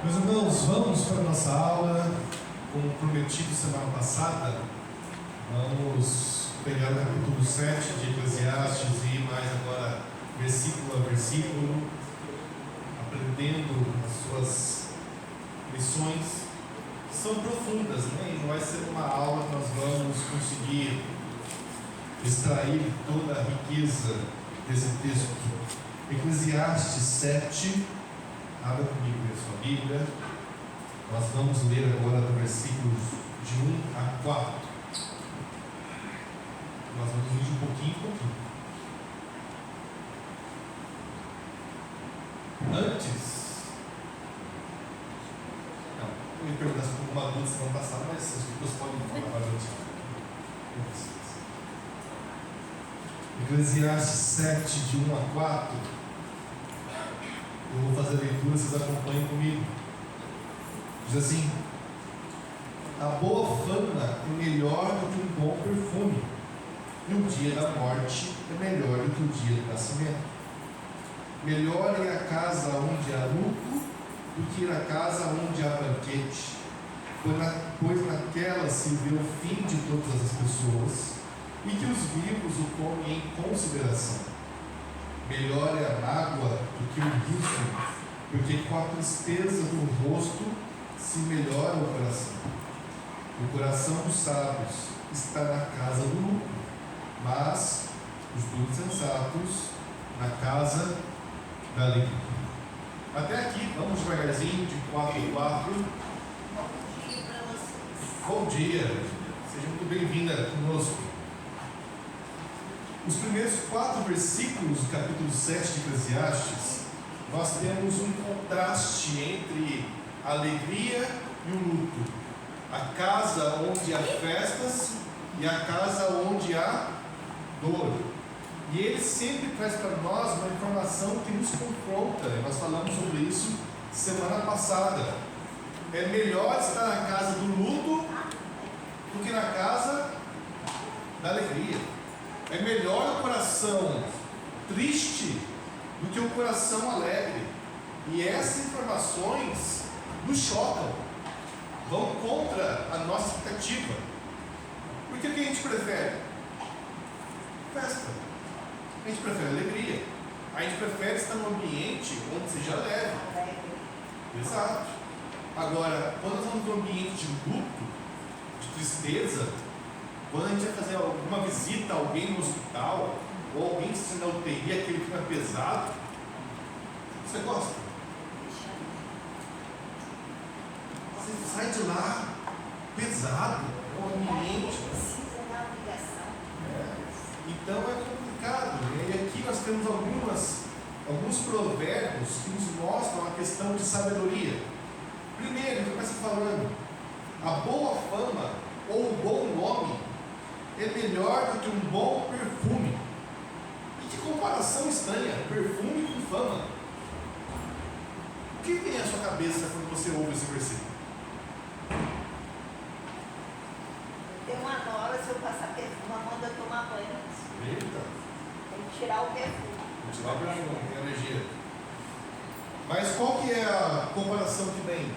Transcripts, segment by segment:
Meus irmãos, vamos para a nossa aula. Como prometido semana passada, vamos pegar o capítulo 7 de Eclesiastes e ir mais agora versículo a versículo, aprendendo as suas lições, que são profundas, né? E não vai ser uma aula que nós vamos conseguir extrair toda a riqueza desse texto. Eclesiastes 7, abra comigo a sua Bíblia. Nós vamos ler agora do versículos de 1 a 4. Nós vamos ler de pouquinho em pouquinho. Antes, eu ia perguntar se alguma dúvida semana passada, mas as pessoas podem falar para a gente. Eclesiastes 7, de 1 a 4. Eu vou fazer a leitura, vocês acompanhem comigo. Diz assim: a boa fama é melhor do que um bom perfume, e o dia da morte é melhor do que o dia do nascimento. Melhor é a casa onde há luto do que ir à casa onde há banquete, pois naquela se vê o fim de todas as pessoas, e que os vivos o tomem em consideração. Melhor é a mágoa do que o riso, porque com a tristeza do rosto se melhora o coração. O coração dos sábios está na casa do luto, mas os dos sensatos na casa da alegria. Até aqui, vamos devagarzinho, de 4 em 4. Bom dia para vocês. Bom dia, seja muito bem-vinda conosco. Os primeiros 4 versículos do capítulo 7 de Eclesiastes, nós temos um contraste entre a alegria e o luto. A casa onde há festas e a casa onde há dor. E ele sempre traz para nós uma informação que nos confronta. Nós falamos sobre isso semana passada. É melhor estar na casa do luto do que na casa da alegria. É melhor o coração triste do que o coração alegre. E essas informações nos chocam, vão contra a nossa expectativa. Porque o que a gente prefere? Festa. A gente prefere alegria. A gente prefere estar num ambiente onde seja leve. Exato. Agora, quando nós estamos num ambiente de luto, de tristeza, quando a gente vai fazer alguma visita a alguém no hospital, ou alguém que está na UTI, aquele clima pesado, você gosta? Você sai de lá pesado, o ambiente. Precisa da obrigação. Então é complicado. E aqui nós temos alguns provérbios que nos mostram a questão de sabedoria. Primeiro, ele começa falando: a boa fama ou o bom nome é melhor do que um bom perfume. E que comparação estranha, perfume com fama. O que vem à sua cabeça quando você ouve esse versículo? Tem uma nora, se eu passar perfume, ela manda tomar banho antes. Eita! Tem que tirar o perfume. Vou tirar o perfume, tem alergia. Mas qual que é a comparação que vem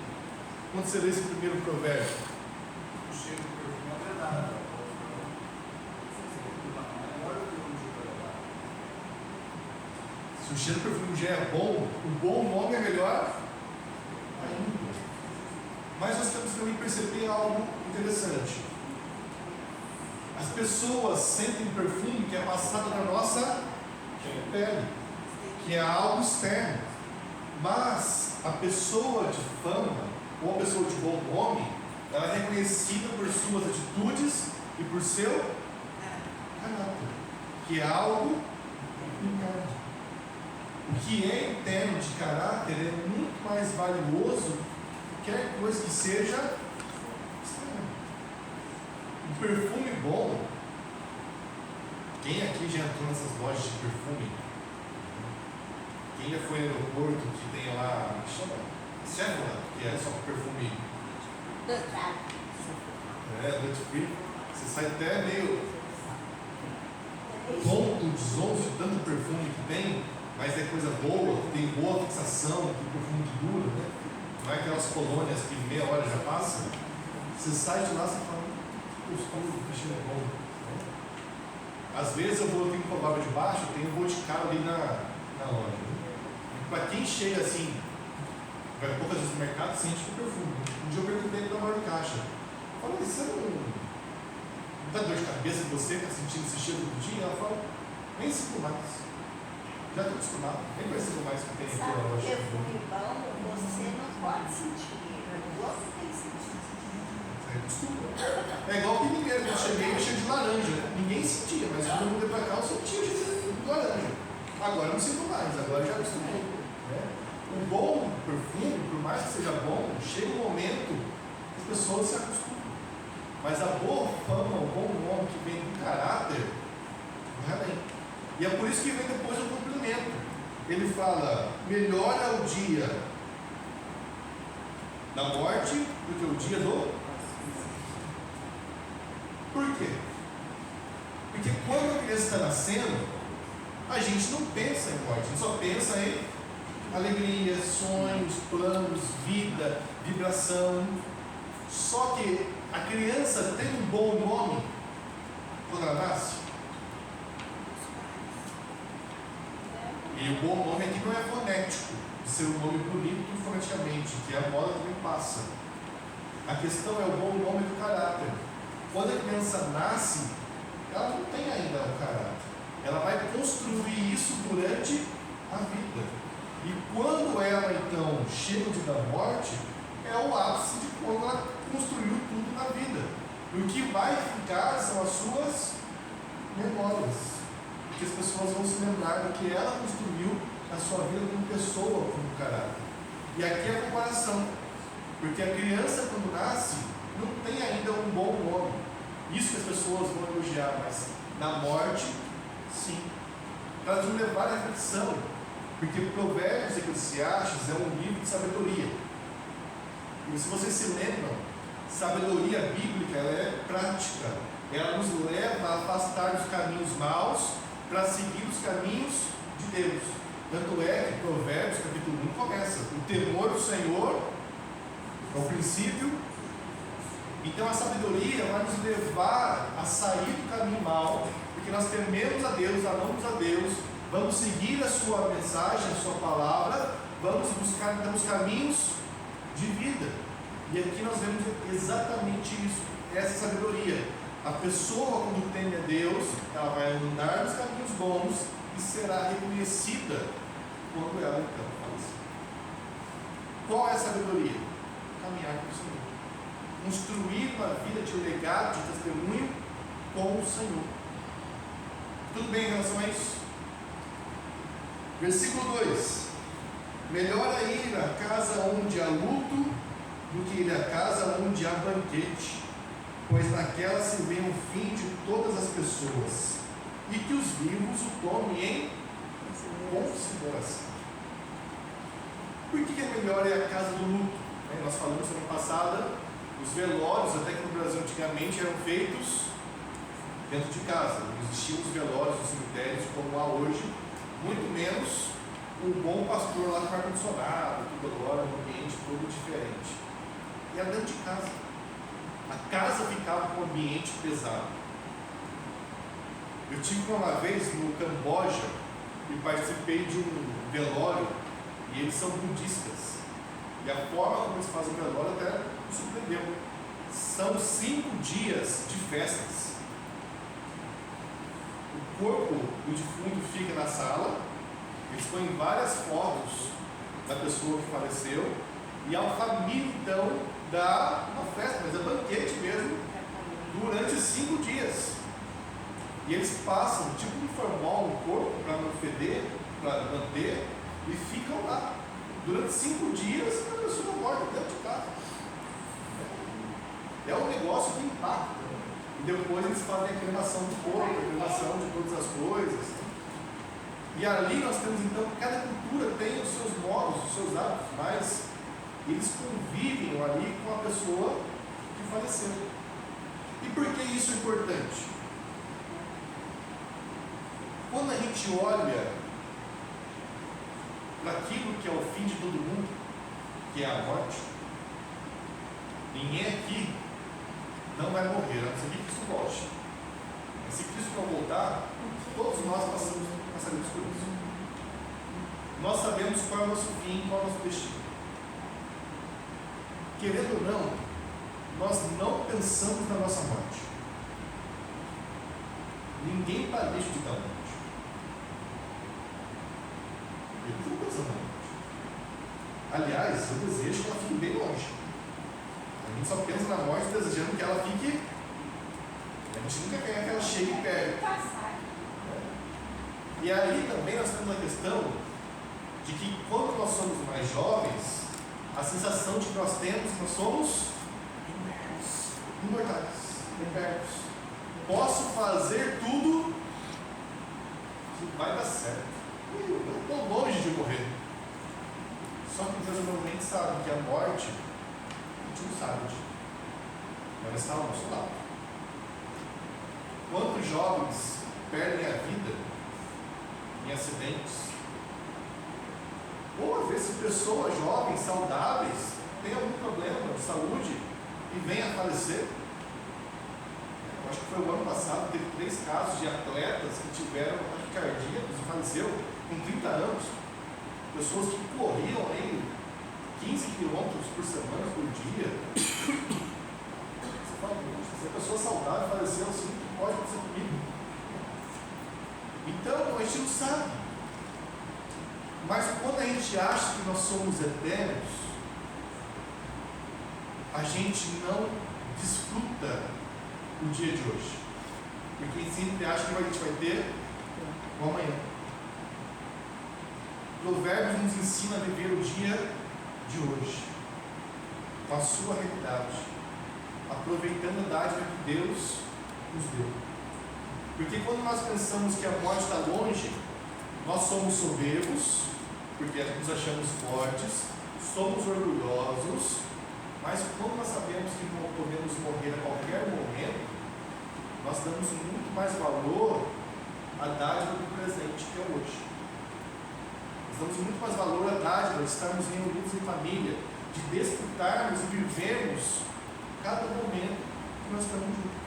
quando você lê esse primeiro provérbio? O cheiro do perfume é agradável. Se o cheiro do perfume já é bom, o bom nome é melhor ainda. Mas nós temos que também perceber algo interessante. As pessoas sentem perfume que é passado na nossa pele, que é algo externo. Mas a pessoa de fama, ou a pessoa de bom nome, ela é reconhecida por suas atitudes e por seu caráter, que é algo interno. O que é interno de caráter é muito mais valioso que qualquer coisa que seja externa. Um perfume bom. Quem aqui já entrou nessas lojas de perfume? Quem já foi no aeroporto que tem lá, chama? Sephora, que é só perfume. Duty free. Você sai até meio. tonto, desonso, tanto perfume que tem, mas é coisa boa, tem boa fixação, tem perfume que dura, né? Não é aquelas colônias que meia hora já passa. Você sai de lá e fala, gostoso, o cheiro é bom. Às vezes eu tenho um colar de baixo, tem um boticário ali na loja. Para quem chega assim, vai poucas vezes no mercado, sente o perfume. Um dia eu perguntei para a de caixa, falei, você não dá dor de cabeça que você está sentindo esse cheiro do dia? Ela fala, nem sinto mais. Já estou acostumado, nem percebo mais que tem aqui na loja. Sabe, perfume bom, você não pode sentir. O outro tem que sentir. É igual o piningueiro, quando eu cheguei cheio de laranja. Ninguém sentia, mas quando eu mudei para cá, eu sentia cheio de laranja. Agora eu não sinto mais, agora eu já acostumei. Né? O bom perfume, por mais que seja bom, chega um momento que as pessoas se acostumam. Mas a boa fama, o bom nome que vem do caráter, vai além. E é por isso que vem depois o cumprimento. Ele fala, melhor é o dia da morte do que o dia do... Por quê? Porque quando a criança está nascendo, a gente não pensa em morte, a gente só pensa em alegria, sonhos, planos, vida, vibração. Só que a criança tem um bom nome quando ela nasce. E o bom nome aqui não é fonético, de ser um nome bonito foneticamente, que a moda também passa. A questão é o bom nome do caráter. Quando a criança nasce, ela não tem ainda o caráter. Ela vai construir isso durante a vida. E quando ela então chega no dia da morte, é o ápice de quando ela construiu tudo na vida. E o que vai ficar são as suas memórias. Porque as pessoas vão se lembrar do que ela construiu na sua vida como pessoa, como caráter. E aqui é a comparação. Porque a criança, quando nasce, não tem ainda um bom nome. Isso que as pessoas vão elogiar, mas na morte, sim. Para nos levar à reflexão. Porque Provérbios e Eclesiastes é um livro de sabedoria. E se vocês se lembram, sabedoria bíblica ela é prática. Ela nos leva a afastar dos caminhos maus para seguir os caminhos de Deus. Tanto é que Provérbios capítulo 1 começa. O temor do Senhor é o princípio. Então a sabedoria vai nos levar a sair do caminho mau, porque nós tememos a Deus, amamos a Deus, vamos seguir a sua mensagem, a sua palavra, vamos buscar então os caminhos de vida. E aqui nós vemos exatamente isso, essa sabedoria. A pessoa, quando teme a Deus, ela vai andar nos caminhos bons e será reconhecida quando ela então falecer. Qual é a sabedoria? Caminhar com o Senhor. Construir uma vida de legado, de testemunho com o Senhor. Tudo bem em relação a isso? Versículo 2: melhor é ir à casa onde há luto do que ir à casa onde há banquete, pois naquela se vê o fim de todas as pessoas, e que os vivos o tomem em consideração. Por que é melhor ir à casa do luto? Nós falamos semana passada, os velórios, até que no Brasil antigamente, eram feitos dentro de casa. Não existiam os velórios nos cemitérios como há hoje, muito menos um bom pastor lá com ar-condicionado, tudo agora, um ambiente todo diferente. E era dentro de casa. A casa ficava com um ambiente pesado. Eu tive uma vez no Camboja e participei de um velório, e eles são budistas. E a forma como eles fazem o velório até me surpreendeu. São 5 dias de festas. O corpo do defunto fica na sala, eles põem várias fotos da pessoa que faleceu, e a família então dá uma festa, mas é banquete mesmo, durante 5 dias. E eles passam tipo um formol no corpo para não feder, para manter, e ficam lá. Durante 5 dias a pessoa morre dentro de casa. É um negócio que impacta. E depois eles fazem a cremação do corpo, a cremação de todas as coisas. E ali nós temos então, cada cultura tem os seus modos, os seus hábitos, mas eles convivem ali com a pessoa que faleceu. E por que isso é importante? quando a gente olha para aquilo que é o fim de todo mundo, que é a morte, ninguém aqui não vai morrer, a não ser que Cristo volte. Mas se Cristo não voltar, todos nós passaremos por isso. Nós sabemos qual é o nosso fim, qual é o nosso destino. Querendo ou não, nós não pensamos na nossa morte. Ninguém planeja de dar morte. Eu não estou pensando na morte. Aliás, eu desejo que ela fique bem longe. A gente só pensa na morte desejando que ela fique. A gente nunca quer que ela chegue perto. E aí também nós temos a questão de que quando nós somos mais jovens, a sensação de que nós temos que nós somos imortais, eternos. Posso fazer tudo que vai dar certo. Eu estou longe de morrer. Só que Deus normalmente sabe que a morte, a gente não sabe, ela está ao nosso lado. Quantos jovens perdem a vida em acidentes? Ou às vezes pessoas jovens, saudáveis, têm algum problema de saúde e vêm a falecer. Eu acho que foi o ano passado, teve 3 casos de atletas que tiveram ataque cardíaco e faleceram com 30 anos. Pessoas que corriam aí 15 quilômetros por semana, por dia. Você fala, se a pessoa saudável faleceu assim, pode acontecer comigo. Então, a gente não sabe. Mas quando a gente acha que nós somos eternos, a gente não desfruta o dia de hoje. Porque a gente sempre acha que a gente vai ter o amanhã. Provérbios nos ensina a viver o dia de hoje, com a sua realidade, aproveitando a dádiva que Deus nos deu. Porque quando nós pensamos que a morte está longe, nós somos soberbos, porque nos achamos fortes, somos orgulhosos, mas quando nós sabemos que podemos morrer a qualquer momento, nós damos muito mais valor à dádiva do presente que é hoje. Nós damos muito mais valor à dádiva de estarmos reunidos em família, de desfrutarmos e vivermos cada momento que nós estamos juntos.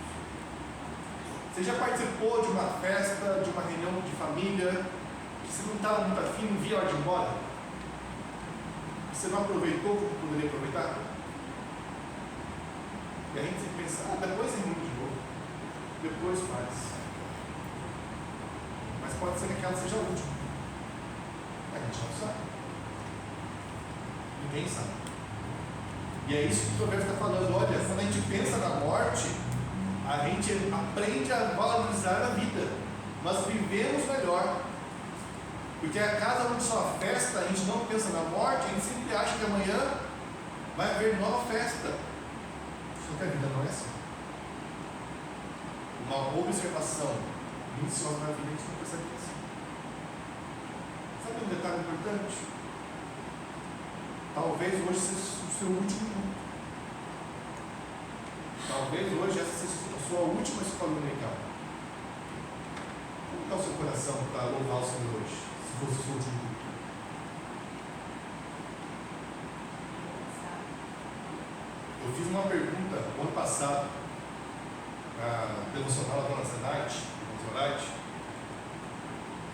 Você já participou de uma festa, de uma reunião de família, que você não estava muito afim, não via a hora de ir embora? Você não aproveitou como poderia aproveitar? E a gente sempre pensa, depois reúne de novo, depois faz. Mas pode ser que aquela seja a última. A gente não sabe. Ninguém sabe. E é isso que o provérbio está falando. Olha, quando a gente pensa na morte, a gente aprende a valorizar a vida. Nós vivemos melhor. Porque a casa onde só festa, a gente não pensa na morte, a gente sempre acha que amanhã vai haver nova festa. Só que a vida não é assim. Uma observação minuciosa na vida, a gente não percebe que é assim. Sabe um detalhe importante? Talvez hoje seja o seu último culto. Talvez hoje essa seja a sua última escola dominical. Como está o seu coração para louvar o Senhor hoje, se fosse o seu último culto? Eu fiz uma pergunta no ano passado na devocional da Dona Zenaide,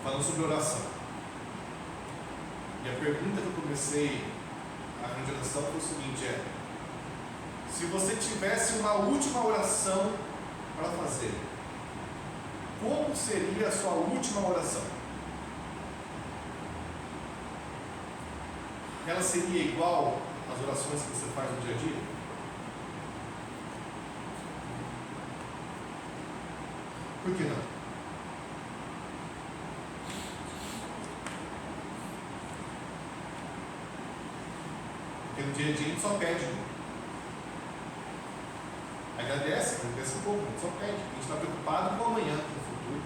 falando sobre oração. E a pergunta que eu comecei a grande oração foi o seguinte: se você tivesse uma última oração para fazer, como seria a sua última oração? Ela seria igual às orações que você faz no dia a dia? Por que não? Porque no dia a dia a gente só pede. Agradece um pouco, a gente só pede. A gente está preocupado com o amanhã, com o futuro.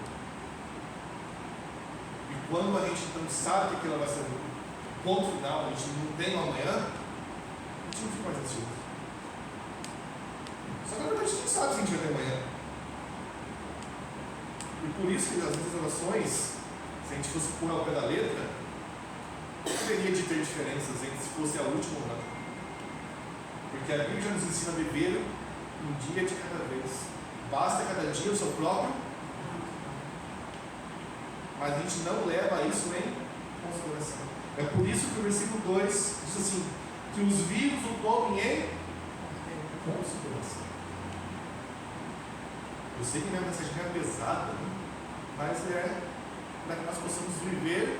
E quando a gente não sabe que aquilo vai ser o ponto final, a gente não tem o amanhã, a gente não fica mais ansioso. Só que na verdade a gente não sabe se a gente vai ter amanhã. E por isso que as nossas orações gente fosse pôr ao pé da letra, não teria de ter diferenças entre se fosse a última ou não. Porque a Bíblia já nos ensina a viver um dia de cada vez. Basta cada dia o seu próprio. Mas a gente não leva isso em consideração. É por isso que o versículo 2 diz assim: que os vivos o tomem em consideração. Eu sei que minha mensagem é pesada, né? Mas é para que nós possamos viver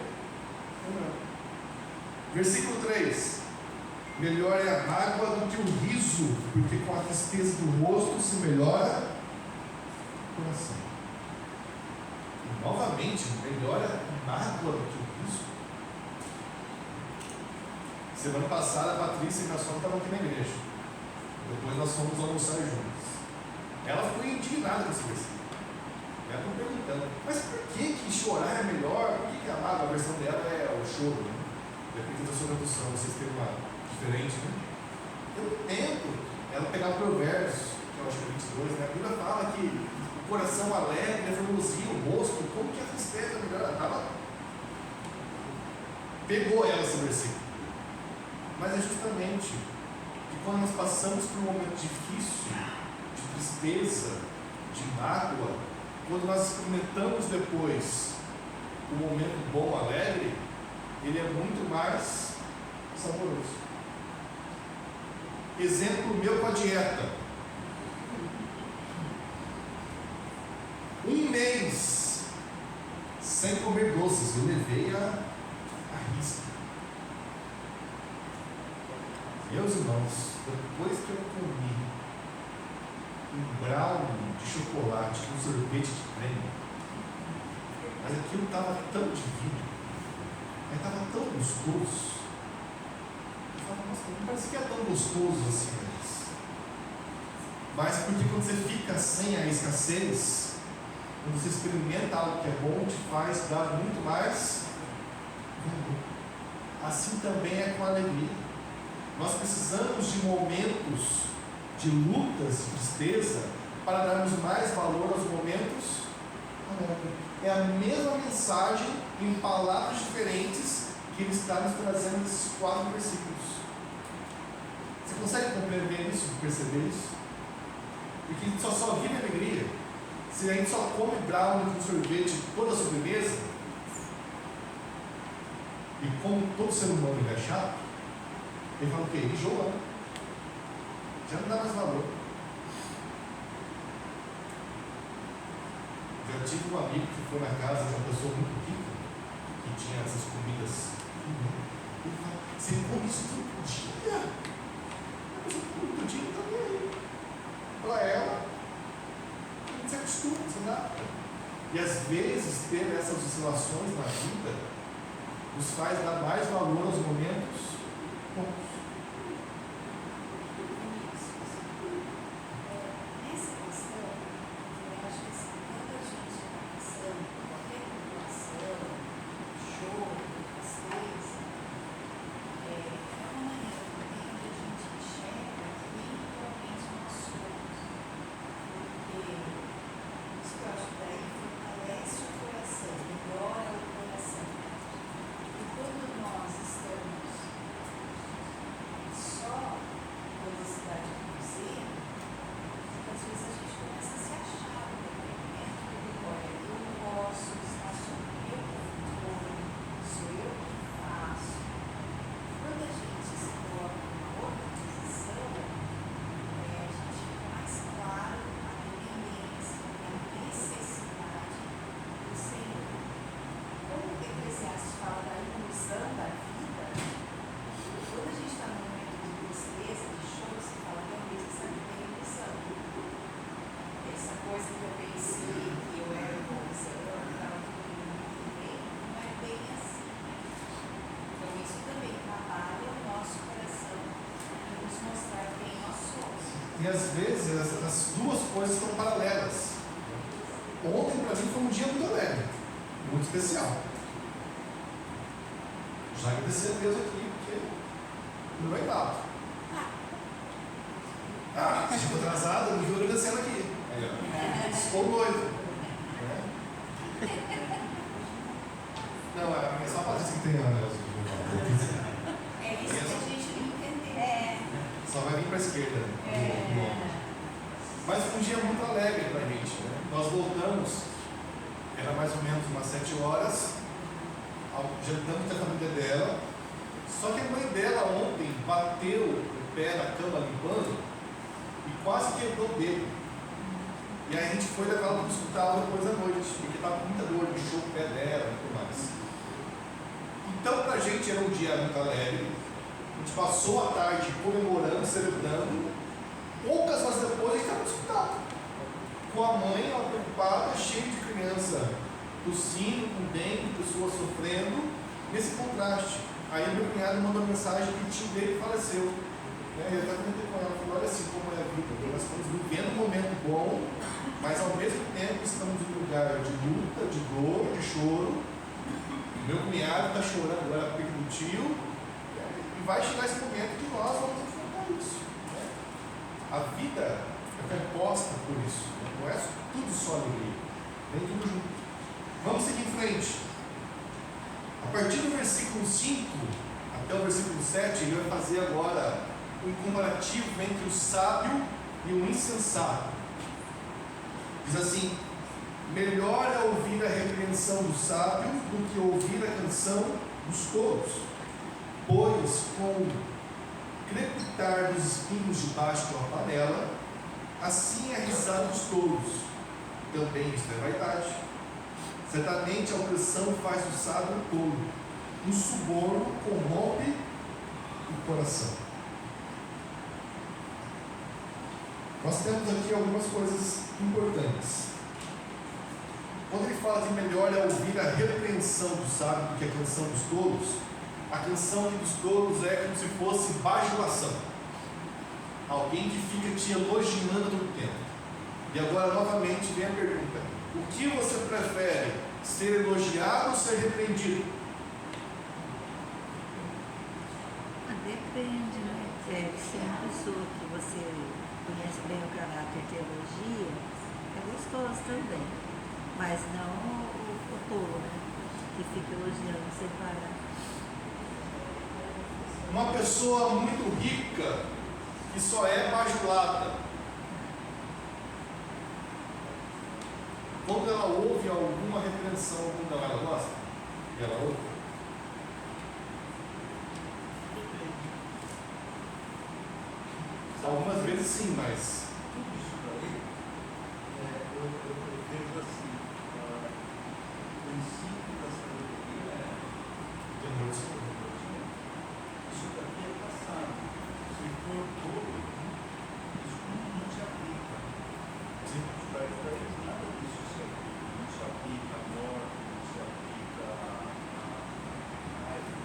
ou não. Versículo 3: melhor é a mágoa do que o riso, porque com a tristeza do rosto se melhora o coração. E novamente, melhor é a mágoa do que o riso. Semana passada a Patrícia e a Nação estavam aqui na igreja. Depois nós fomos almoçar juntos. Ela ficou indignada com esse versículo. Ela ficou perguntando: mas por que chorar é melhor? Por que a mágoa, a versão dela é o choro, né? Depende da sua tradução, vocês têm uma diferente, né? Eu tento ela pegar Provérbios, que eu acho que é 22, né? A Bíblia fala que o coração alegre é formosinho, o rosto, como que a tristeza é melhor? Ela tava... pegou ela esse versículo. Mas é justamente que quando nós passamos por um momento difícil, de tristeza, de mágoa, quando nós experimentamos depois o momento bom, alegre, ele é muito mais saboroso. Exemplo meu com a dieta. Um mês sem comer doces, eu levei a risca. Meus irmãos, depois que eu comi um brownie de chocolate com sorvete de creme, mas aquilo estava tão divino, mas estava tão gostoso. Eu falava: nossa, não parece que é tão gostoso assim antes. Mas porque quando você fica sem a escassez, quando você experimenta algo que é bom, te faz dar muito mais valor. Assim também é com a alegria. Nós precisamos de momentos de lutas, de tristeza, para darmos mais valor aos momentos alegres. É a mesma mensagem em palavras diferentes que ele está nos trazendo nesses 4 versículos. Você consegue compreender isso, perceber isso? Porque a gente só vive alegria se a gente só come brownie com sorvete toda a sobremesa. E como todo ser humano é chato, ele fala o quê? Enjoa. Já não dá mais valor. Já tive um amigo que foi na casa de uma pessoa muito rica, que tinha essas comidas. Ele fala: você come isso todo dia? Mas eu como todo dia, não está nem aí. Para ela, a gente se acostuma, se adapta. E às vezes ter essas oscilações na vida nos faz dar mais valor aos momentos bons. E às vezes as duas coisas são paralelas. Ontem para mim foi um dia muito alegre, muito especial. Já agradecer a Deus aqui, porque não vai dar. Chegou atrasado, me viu agradecendo aqui. Ficou doido. Não, é só a Patrícia que tem anel. É isso que a gente não entendeu. Só vai vir para a esquerda. Mas foi um dia muito alegre para a gente. Né? Nós voltamos, era mais ou menos umas 7 horas, jantamos com a família dela. Só que a mãe dela ontem bateu o pé na cama limpando e quase quebrou o dedo. E aí a gente foi levar ela para o hospital depois da noite, porque estava com muita dor, inchou o pé dela e tudo mais. Então para a gente era um dia muito alegre. A gente passou a tarde comemorando, celebrando. Poucas horas depois a gente estava no hospital. Com a mãe, ela preocupada, cheia de criança tossindo, com dengue, pessoas sofrendo, nesse contraste. Aí meu cunhado mandou mensagem que o tio dele faleceu. Eu até comentei com ela, falei, olha assim como é a vida. Nós estamos vivendo um momento bom, mas ao mesmo tempo estamos em um lugar de luta, de dor, de choro. Meu cunhado está chorando agora perto do tio. E vai chegar esse momento que nós vamos enfrentar isso. Né? A vida é composta por isso. Não é tudo só alegria. Vem tudo junto. Vamos seguir em frente. A partir do versículo 5 até o versículo 7, ele vai fazer agora um comparativo entre o sábio e o insensato. Diz assim: melhor é ouvir a repreensão do sábio do que ouvir a canção dos tolos, pois com o crepitar dos espinhos debaixo de uma panela, assim é a risada dos tolos. Também isto é vaidade. Certamente a opressão faz do sábio tolo, o suborno corrompe o coração. Nós temos aqui algumas coisas importantes. Quando ele fala de melhor é ouvir a repreensão do sábio do que a canção dos tolos, a canção dos tolos é como se fosse bajulação. Alguém que fica te elogiando todo tempo. E agora novamente vem a pergunta: o que você prefere, ser elogiado ou ser repreendido? Depende, né? Se é uma pessoa que você conhece bem o caráter que elogia, é gostoso também. Mas não o tolo, né? Que fica elogiando sem parar. Uma pessoa muito rica que só é bajulada, quando ela ouve alguma repreensão, ela gosta? E ela ouve? Algumas vezes sim, mas Tudo isso daí, eu vejo assim, o princípio da sabedoria é isso daqui é passado. Se for todo, isso não se aplica. Para eles nada disso se aplica. Não se aplica a morte, não se aplica a raiva.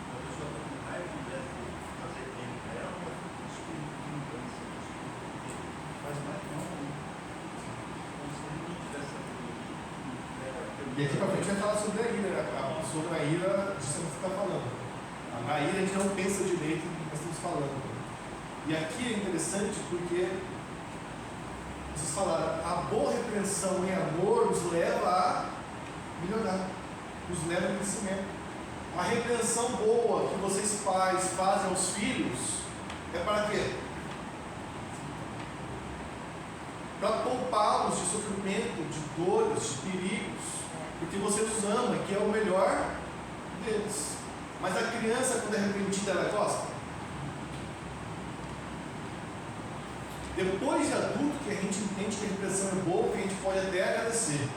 A pessoa está com raiva, ao invés de fazer bem para ela, ela fica com espírito de vingança, com espírito de faz mais mal. Então, se a gente tiver sabedoria, e aqui pra frente vai falar sobre a ira, sobre a ira disso que você está falando. A ira a gente não pensa direito do que nós estamos falando. E aqui é interessante porque vocês falaram, a boa repreensão em amor nos leva a melhorar, nos leva ao crescimento. A repreensão boa que vocês pais fazem aos filhos é para quê? Para poupá-los de sofrimento, de dores, de perigos, porque vocês os amam, que é o melhor deles. Mas a criança, quando é repreendida, ela gosta? Depois de adulto, que a gente entende que a repressão é boa, que a gente pode até agradecer.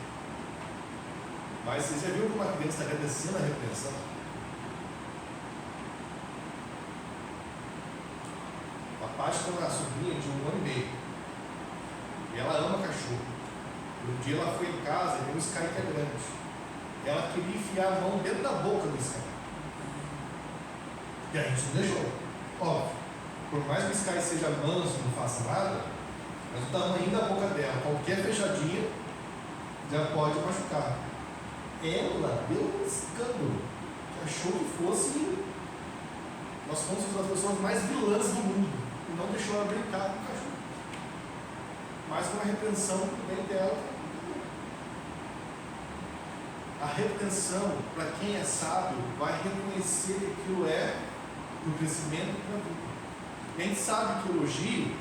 Mas você já viu como uma criança está agradecendo a repreensão? A Paty tem uma sobrinha de 1 ano e meio. E ela ama cachorro. Um dia ela foi em casa e viu um Sky que é grande. Ela queria enfiar a mão dentro da boca do Sky. E a gente não deixou. Óbvio. Por mais que o Sky seja manso, não faça nada, mas o tamanho da boca dela, qualquer fechadinha, já pode machucar. Ela deu um escândalo, que achou que fosse. Nós fomos uma das pessoas mais vilãs do mundo, e não deixou ela brincar com o cachorro. Mas com a repreensão bem dela. A retenção, para quem é sábio, vai reconhecer que aquilo é um crescimento para a vida. E a gente sabe que o elogio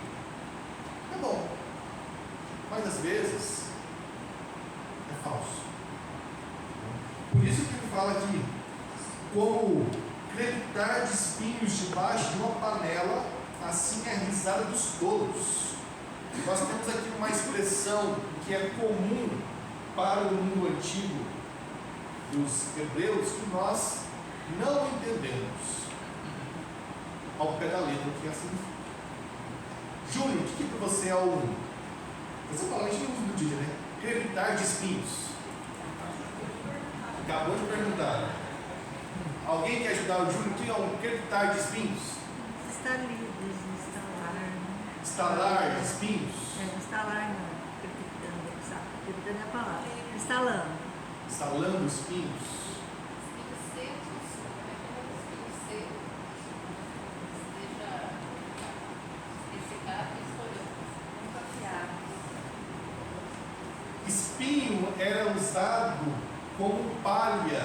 é bom, mas às vezes é falso. Por isso que ele fala aqui, como crepitar de espinhos debaixo de uma panela, assim é a risada dos tolos. Nós temos aqui uma expressão que é comum para o mundo antigo dos hebreus, que nós não entendemos ao pé da letra o que é significa. Júlio, o que para você é o... Essa palavra a gente não usa no dia, né? Crepitar de espinhos. Acabou de perguntar. Alguém quer ajudar o Júlio? O que é um crepitar de espinhos? Está livres, instalar. Estalar de espinhos. Instalar não. Crepitando, sabe? Crepitando é a palavra. Instalando. Instalando espinhos. Espinhos secos, espinhos secos, seja ressecado e folhosos, muito afiados. Espinho era usado como palha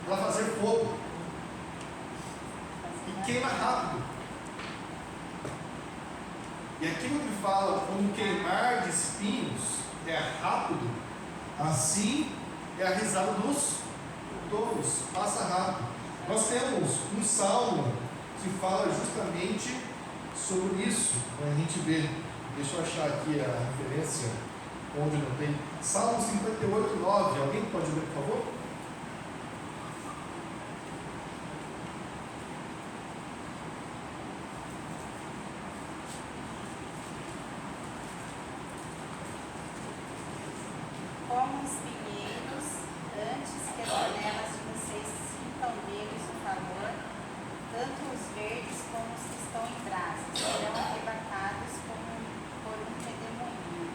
para fazer fogo e queima rápido. E aqui quando ele fala como queimar de espinhos é rápido, assim é a risada dos tolos, passa rápido. Nós temos um salmo que fala justamente sobre isso, para a gente ver. Deixa eu achar aqui a referência onde não tem. Salmo 58, 9. Alguém pode ler, por favor? Como os pinheiros, antes que as janelas de vocês sintam neles o calor, tanto os verdes como os que estão em brasa serão arrebatados por um redemoinho.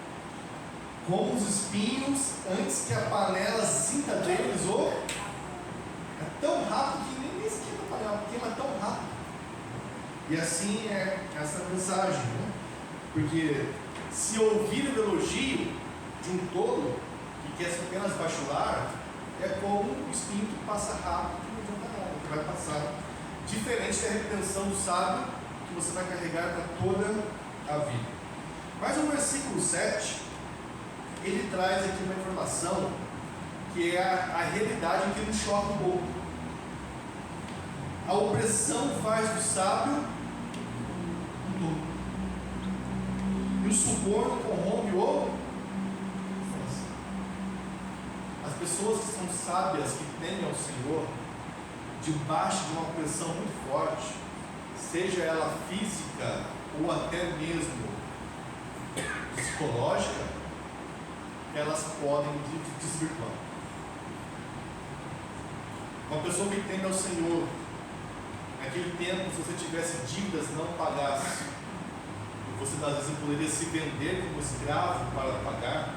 Como os espinhos, antes que a panela sinta deles, é tão rápido que nem esquenta a panela, queima tão rápido. E assim é essa mensagem, né? Porque se ouvir o elogio de um tolo que quer apenas baixular, é como um espinho que passa rápido, que não adianta nada, que vai passar. Diferente da retenção do sábio, que você vai carregar para toda a vida. Mas o versículo 7, ele traz aqui uma informação que é a realidade que nos choca um pouco. A opressão faz do sábio um tolo. E o suborno corrompe o... As pessoas que são sábias, que temem ao Senhor, debaixo de uma opressão muito forte, seja ela física ou até mesmo psicológica, elas podem desvirtuar. Uma pessoa que teme ao Senhor, naquele tempo, se você tivesse dívidas, não pagasse, você às vezes poderia se vender como escravo para pagar.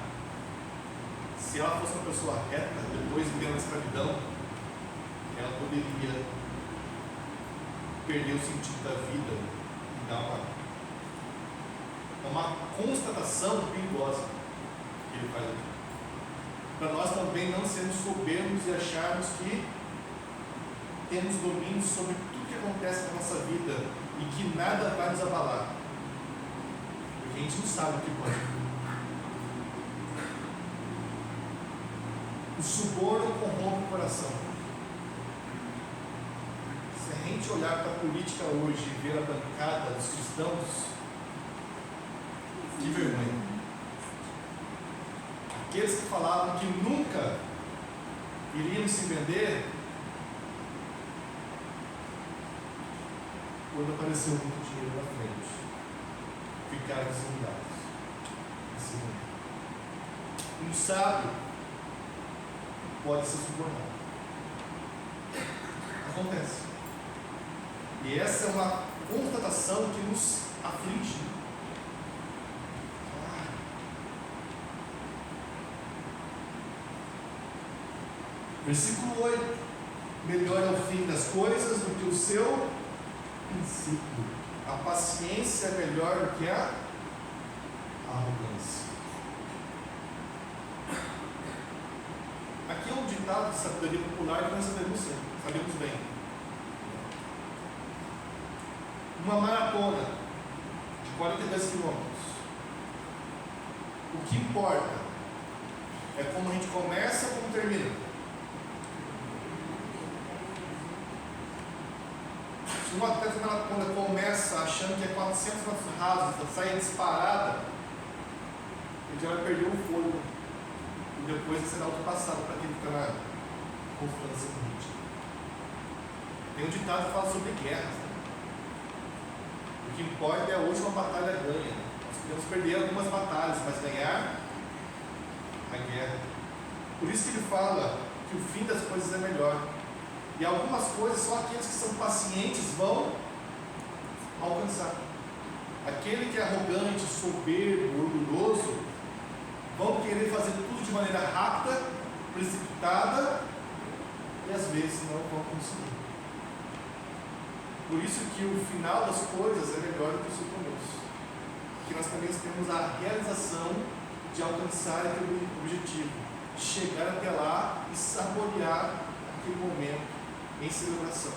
Se ela fosse uma pessoa reta, depois de ter uma escravidão, ela poderia perder o sentido da vida e dar uma constatação perigosa que ele faz aqui. Para nós também não sermos soberbos e acharmos que temos domínio sobre tudo que acontece na nossa vida e que nada vai nos abalar. Porque a gente não sabe o que pode vir. O suborno corrompe o coração. Se a gente olhar para a política hoje e ver a bancada dos cristãos, que vergonha. Aqueles que falavam que nunca iriam se vender, quando apareceu muito dinheiro na frente, ficaram desanimados. Um sábio pode ser subornado. Acontece. E essa é uma constatação que nos aflige. Versículo 8. Melhor é o fim das coisas do que o seu princípio. A paciência é melhor do que a arrogância. Aqui é um ditado ditado de sabedoria popular que nós sabemos bem. Uma maratona de 42 quilômetros. O que importa é como a gente começa ou como termina. Se uma atleta maratona começa achando que é 400 metros rasos, sai disparada, ele já vai perder o fôlego. E depois ele será ultrapassado para aquele que está na confiança com o ritmo. Tem um ditado que fala sobre guerras. Né? O que importa é a última batalha ganha. Nós podemos perder algumas batalhas, mas ganhar a guerra. Por isso que ele fala que o fim das coisas é melhor. E algumas coisas só aqueles que são pacientes vão alcançar. Aquele que é arrogante, soberbo, orgulhoso, vão querer fazer tudo de maneira rápida, precipitada, e às vezes não vão conseguir. Por isso que o final das coisas é melhor do que o seu começo. Que nós também temos a realização de alcançar aquele objetivo, de chegar até lá e saborear aquele momento em celebração.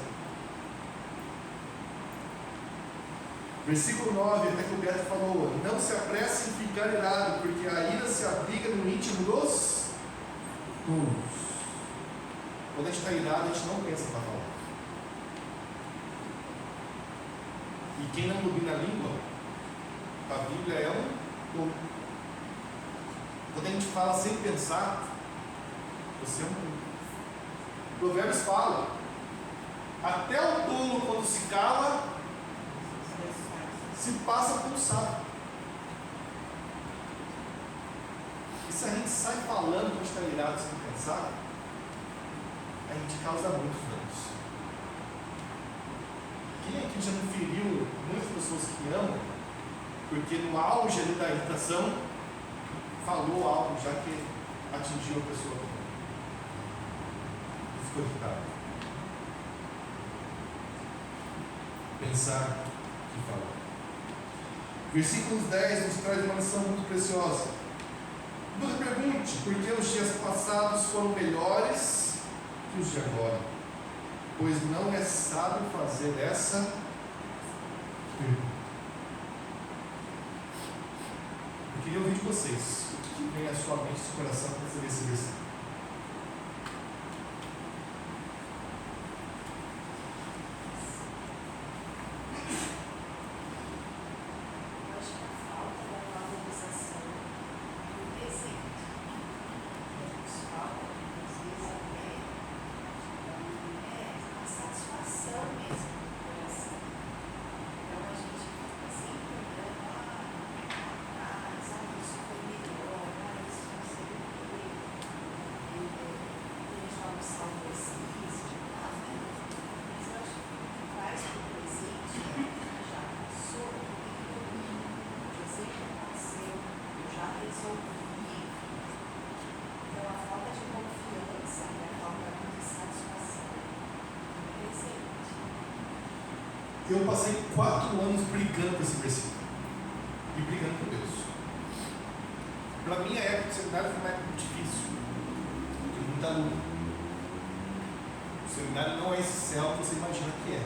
Versículo 9, até que o Beto falou: não se apresse em ficar irado, porque a ira se abriga no íntimo dos tolos. Quando a gente está irado, a gente não pensa para falar. E quem não domina a língua, a Bíblia é um tolo. Quando a gente fala sem pensar, você é um tolo. Provérbios fala: até o tolo, quando se cala, se passa por um sábio. E se a gente sai falando quando está irado sem pensar, a gente causa muitos danos. Quem aqui já não feriu muitas pessoas que amam, porque no auge ali da irritação, falou algo já que atingiu a pessoa e ficou irritado? Pensar que falar. Versículos 10 nos traz uma lição muito preciosa. Nunca pergunte por que os dias passados foram melhores que os de agora, pois não é sábio fazer essa pergunta. Eu queria ouvir de vocês o que vem à sua mente e coração para fazer esse versículo. Eu passei 4 anos brigando com esse versículo e brigando com Deus. Para mim, a época de seminário foi uma época muito difícil, de muita luta. O seminário não é esse céu que você imagina que é.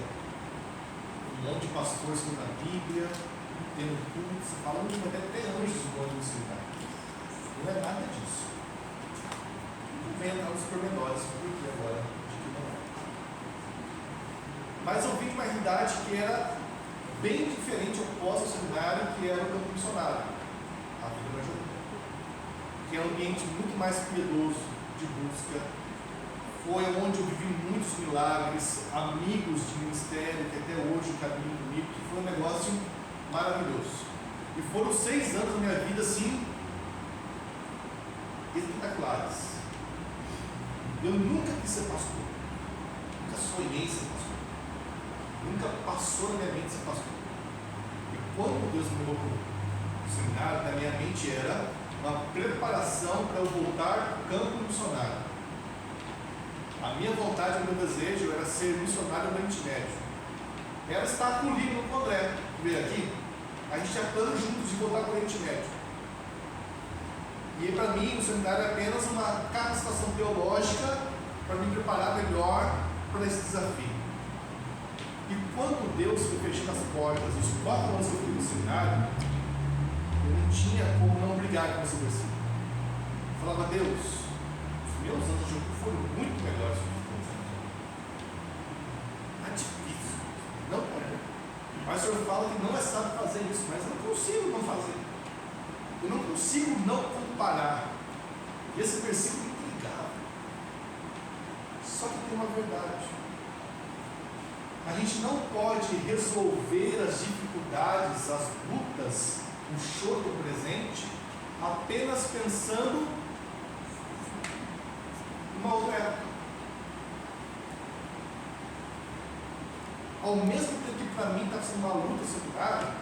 Um monte de pastores com a Bíblia, tendo culto, você fala, mas até ter anjos voando no seminário. Não é nada disso. Não vem entrar nos pormenores, porque agora de que não é. Mas eu vim de uma realidade que era bem diferente, oposta ao seminário, que era o campo missionário, a vida da Jordânia, que é um ambiente muito mais piedoso, de busca. Foi onde eu vivi muitos milagres, amigos de ministério que até hoje caminham comigo, que foi um negócio maravilhoso. E foram 6 anos da minha vida assim, espetaculares. Eu nunca quis ser pastor, nunca sonhei ser pastor. Nunca passou na minha mente ser pastor. E quando Deus me levou para o seminário, na minha mente era uma preparação para eu voltar para o campo missionário. A minha vontade, o meu desejo era ser missionário no Oriente Médio. Era estar com o livro no André, que veio aqui. A gente tinha planos juntos de voltar para o Oriente Médio. E para mim, o seminário é apenas uma capacitação teológica para me preparar melhor para esse desafio. E quando Deus foi fechando as portas, os 4 anos que eu fui no seminário, eu não tinha como não brigar com esse versículo. Eu falava, Deus, os meus anos de jogo foram muito melhores do que os teus. É difícil, não é. Mas o Senhor fala que não é sábio fazer isso, mas eu não consigo não fazer. Eu não consigo não comparar. E esse versículo me intrigava. Só que tem uma verdade. A gente não pode resolver as dificuldades, as lutas, o choro do presente, apenas pensando numa outra época. Ao mesmo tempo que para mim estava sendo uma luta secular,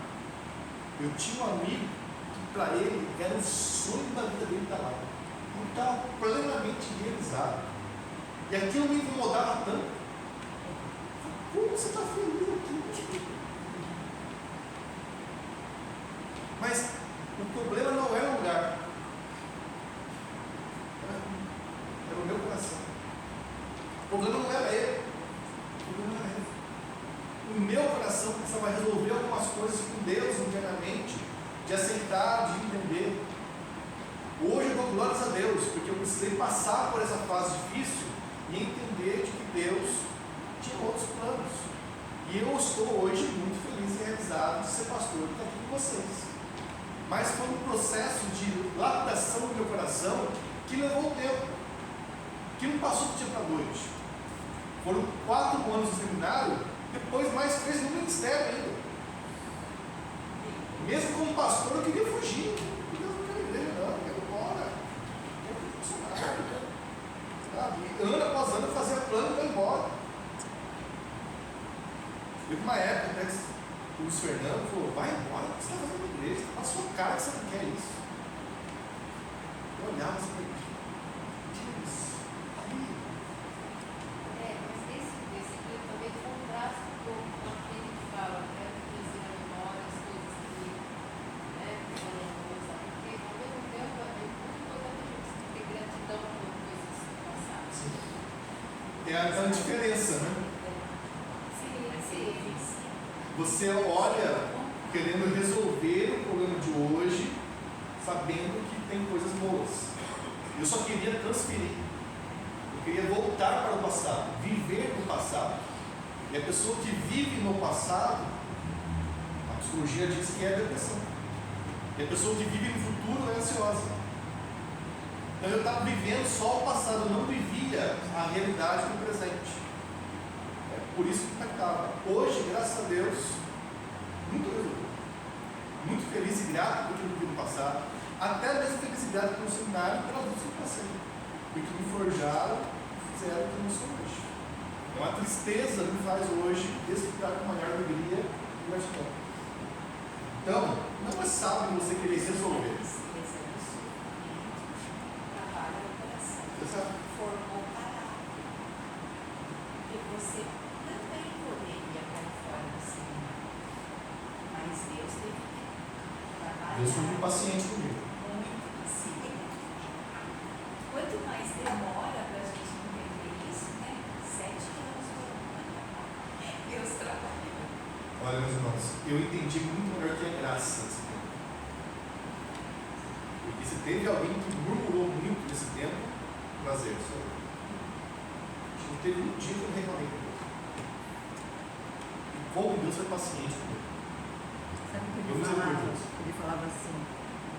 eu tinha um amigo que para ele era o sonho da vida dele estar lá. Ele estava plenamente realizado. E aquilo me incomodava tanto. Como você está feliz aqui? Mas o problema não era o lugar. Era o meu coração. O problema não era ele. O problema era ele. O meu coração precisava resolver algumas coisas com Deus internamente, de aceitar, de entender. Hoje eu dou glórias a Deus, porque eu precisei passar por essa fase difícil e entender de que Deus tinha outros planos. E eu estou hoje muito feliz e realizado de ser pastor e estar aqui com vocês. Mas foi um processo de lapidação do meu coração que levou tempo, que não passou do dia para a noite. Foram 4 anos no seminário, depois mais 3 no ministério ainda. Mesmo como pastor eu queria fugir. Eu não quero igreja não, eu quero ir embora. Eu quero funcionar. Sabe? Ano após ano eu fazia plano para ir embora. Teve uma época até que o Luiz Fernando falou, vai embora, o que você está fazendo na igreja? Está na sua cara que você não quer isso. Eu olhava assim para ele. Deus, aí. Mas esse versículo também contrasta um pouco com aquele que fala, trazer à memória as coisas que foram boas, porque ao mesmo tempo é muito importante a gente ter gratidão por coisas passadas. É a diferença, né? Você olha querendo resolver o problema de hoje, sabendo que tem coisas boas. Eu só queria transferir. Eu queria voltar para o passado, viver no passado. E a pessoa que vive no passado, a psicologia diz que é depressão. E a pessoa que vive no futuro é ansiosa. Então eu estava vivendo só o passado, eu não vivia a realidade do presente. Por isso que impactava. Hoje, graças a Deus, muito resolvido. Muito feliz e grato por tudo que no passado. Até mesmo feliz e grato pelo seminário e pelas lutas que eu passei. Porque me forjaram e fizeram o que eu não sou hoje. Então a tristeza me faz hoje desfrutar com maior alegria e gratidão. Então, não é sábio você querer resolver. Trabalho no coração. Exato. Formou caráter. E você também poderia cair fora do seminário. Mas Deus teve que trabalhar. Deus foi muito paciente comigo. Muito paciente. Quanto mais demora para a gente entender isso, né? 7 anos foram. Deus trabalhou. Olha, meus irmãos, eu entendi muito melhor que é graça nesse tempo. Porque se teve alguém que murmurou muito nesse tempo, prazer, sou eu. Não teve um dia que eu reclamei com Deus. E como Deus foi paciente comigo. Sabe o que Eu ele me falava? lembro disso. Ele falava assim,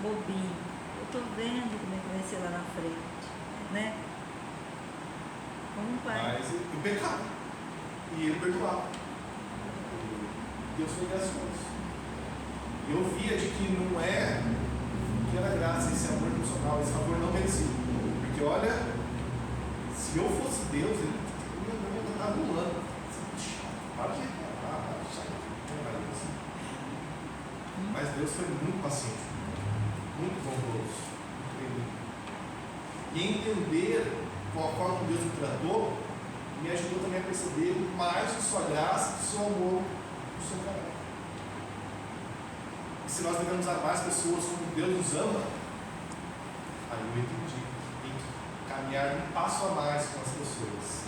bobinho, eu estou vendo como é que vai ser lá na frente, né? Como um pai. Mas eu pecava. E ele perdoava. Deus foi gracioso. E eu via de que não é que era graça, esse amor emocional, esse favor não merecido. Porque olha, se eu fosse Deus, ele ia estar arrumando. Para de reclamar, para de sair. Mas Deus foi muito paciente, muito bondoso, muito bem. E entender qual a forma que Deus me tratou, me ajudou também a perceber mais de sua graça, do seu amor, do seu caráter. E se nós devemos amar as pessoas como Deus nos ama, aí eu entendi, tem que caminhar um passo a mais com as pessoas.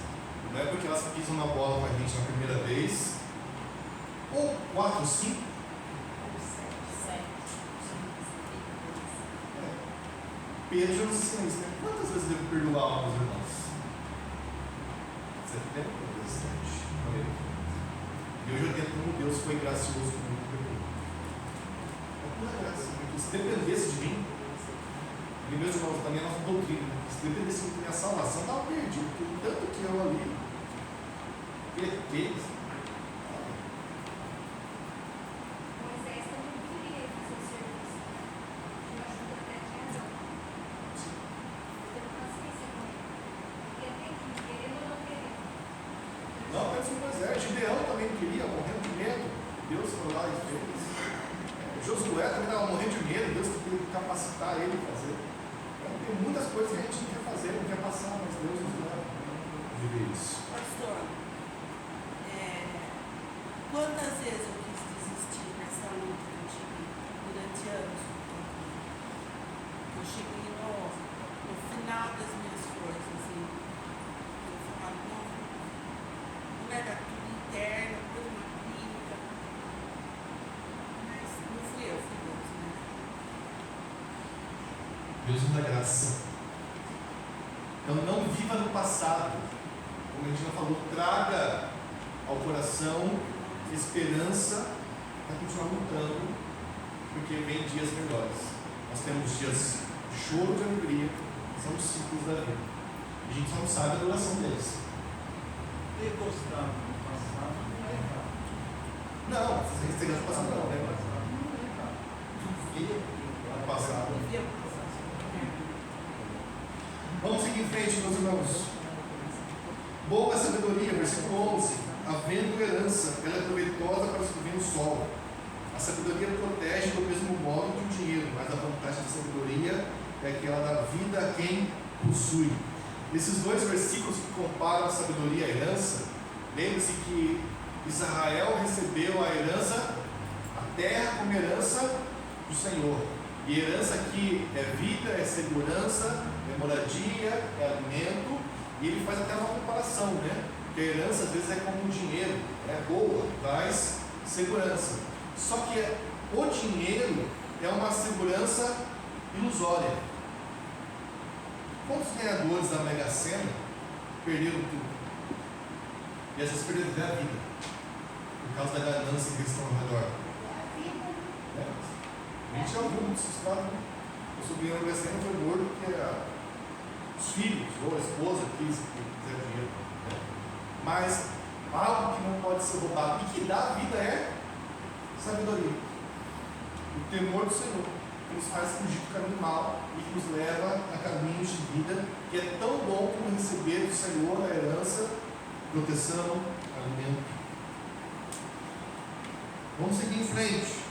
Não é porque elas pisam na bola com a gente na primeira vez, ou 4, 5. Pedro já nos ensina isso, né? Quantas vezes eu devo perdoar aos irmãos? 70 vezes 7. E hoje eu entendo como Deus foi gracioso comigo. É pura graça. Porque se dependesse de mim, e meus irmãos, da minha nossa doutrina, se dependesse da minha salvação, eu estava perdido. Porque o tanto que eu ali pequei. Moisés também queria fazer o serviço de ajuda até de razão. Teve paciência com ele. Porque tem que querendo ou não querendo. Não, mas o Moisés, Gideão também queria, morrendo de medo. Deus foi lá e fez. Josué também estava morrendo de medo, Deus teve que capacitar ele a fazer. Tem muitas coisas que a gente não quer fazer, não quer passar, mas Deus nos leva a viver isso. Pastor, quantas vezes eu quis desistir nessa luta que eu tive durante anos? Eu cheguei no final das minhas forças e eu falava, não era tudo interno, tudo uma clínica, mas não fui eu, fui Deus, né? Deus nos dá graça. Então não viva no passado. Como a gente já falou, traga ao coração esperança para continuar lutando, porque vem dias melhores. Nós temos dias de choro, de alegria, que são os ciclos da vida. E a gente só não sabe a duração deles. Ter gostado do passado não é errado. Não, vocês têm que passar não, né? Não é errado. Viver no passado. Vivia o passado. Vamos seguir em frente, meus irmãos. Boa sabedoria, versículo 11. Havendo herança, ela é proveitosa para os que vêm no sol. A sabedoria protege do mesmo modo que o dinheiro, mas a vantagem da sabedoria é que ela dá vida a quem possui. Esses dois versículos que comparam a sabedoria e a herança, lembre-se que Israel recebeu a herança, a terra como herança do Senhor. E herança aqui é vida, é segurança, é moradia, é alimento. E ele faz até uma comparação, né? Porque a herança às vezes é como o dinheiro, é boa, traz segurança. Só que o dinheiro é uma segurança ilusória. Quantos ganhadores da Mega Sena perderam tudo? E às vezes perderam até a vida, por causa da ganância que eles estão ao redor. A gente já ouviu muitos histórias, né? O sobrinho da Mega Sena foi morto porque os filhos ou a esposa quiseram dinheiro. Né? Mas algo que não pode ser roubado e que dá vida é sabedoria. O temor do Senhor, que nos faz fugir do caminho mal e que nos leva a caminhos de vida, que é tão bom como receber do Senhor a herança, proteção, alimento. Vamos seguir em frente.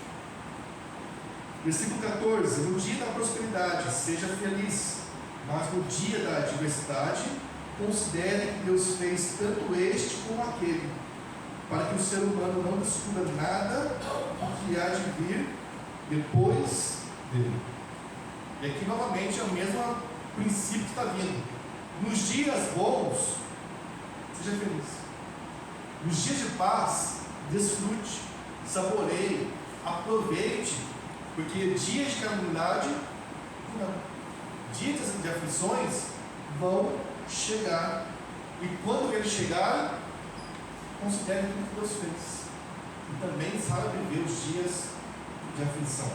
Versículo 14. No dia da prosperidade, seja feliz, mas no dia da adversidade, considere que Deus fez tanto este como aquele, para que o ser humano não descubra nada do que há de vir depois dele. E aqui novamente é o mesmo princípio que está vindo. Nos dias bons, seja feliz. Nos dias de paz, desfrute, saboreie, aproveite, porque dias de calamidade, não. Dias de aflições vão chegar. E quando eles chegarem, considere tudo que Deus fez. E também sabe viver os dias de aflição.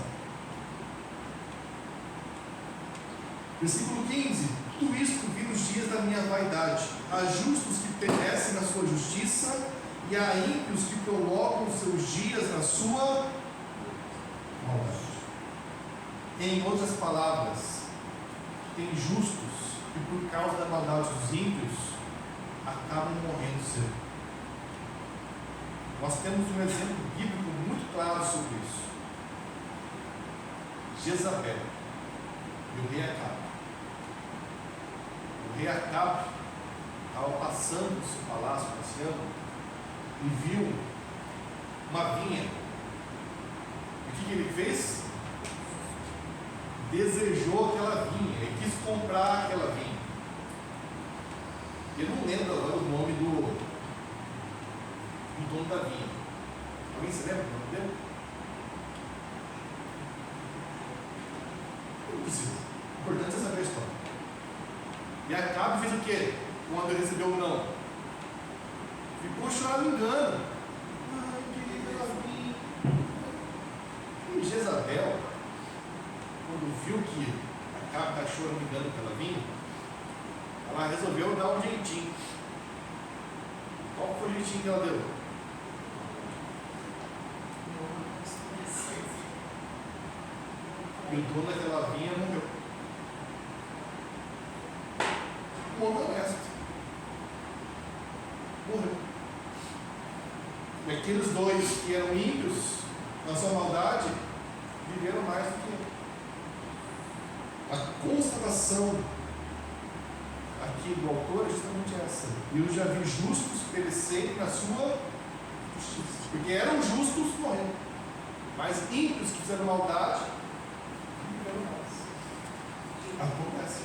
Versículo 15. Tudo isto vi nos dias da minha vaidade. Há justos que perecem na sua justiça, e há ímpios que prolongam os seus dias na sua maldade. Em outras palavras, tem justos que por causa da maldade dos ímpios acabam morrendo cedo. Nós temos um exemplo bíblico muito claro sobre isso. Jezabel e o rei Acabe. O rei Acabe estava passando no seu palácio, passeando, e viu uma vinha. E o que ele fez? Desejou aquela vinha, ele quis comprar aquela vinha. Eu não lembro agora o nome do dono da vinha. Alguém se lembra do nome dele? Não precisa. O importante é saber a história. E Acabe fez o quê? Quando ele recebeu o não? Ficou choramingando. Ai, querida vinha. E Jezabel, quando viu que Acabe está choramingando pela vinha, ela resolveu dar um jeitinho. Qual foi o jeitinho que ela deu? E o dono daquela vinha morreu. Morreu honesto. Morreu. E aqueles dois que eram ímpios na sua maldade viveram mais do que ele. A constatação aqui do autor é justamente essa. Eu já vi justos perecerem na sua justiça. Porque eram justos morrendo. Mas ímpios que fizeram maldade viveram mais. Acontece.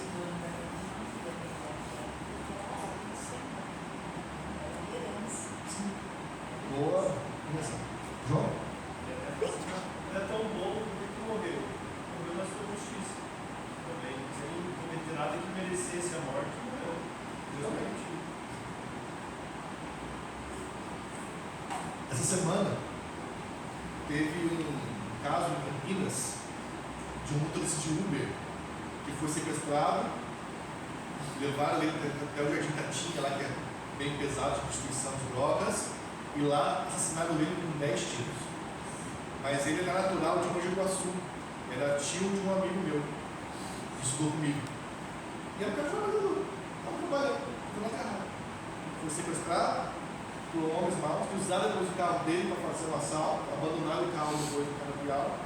Sim. Boa. João? Não é tão bom porque morreu. Morreu na sua justiça. Também. Sem cometer nada que merecesse a morte. Morreu. Deus permitiu. Essa semana teve um caso em Campinas de um motorista de Uber que foi sequestrado, levaram ele até o Jardim Tatinga, lá que é bem pesado de prostituição de drogas, e lá assassinaram ele com 10 tiros. Mas ele era natural de Mogi Guaçu, era tio de um amigo meu, que estudou comigo. E eu quero trabalhando, estava trabalhando, foi na terra. Foi sequestrado por homens maus, que usaram depois o carro dele para fazer um assalto, abandonaram o carro depois do canavial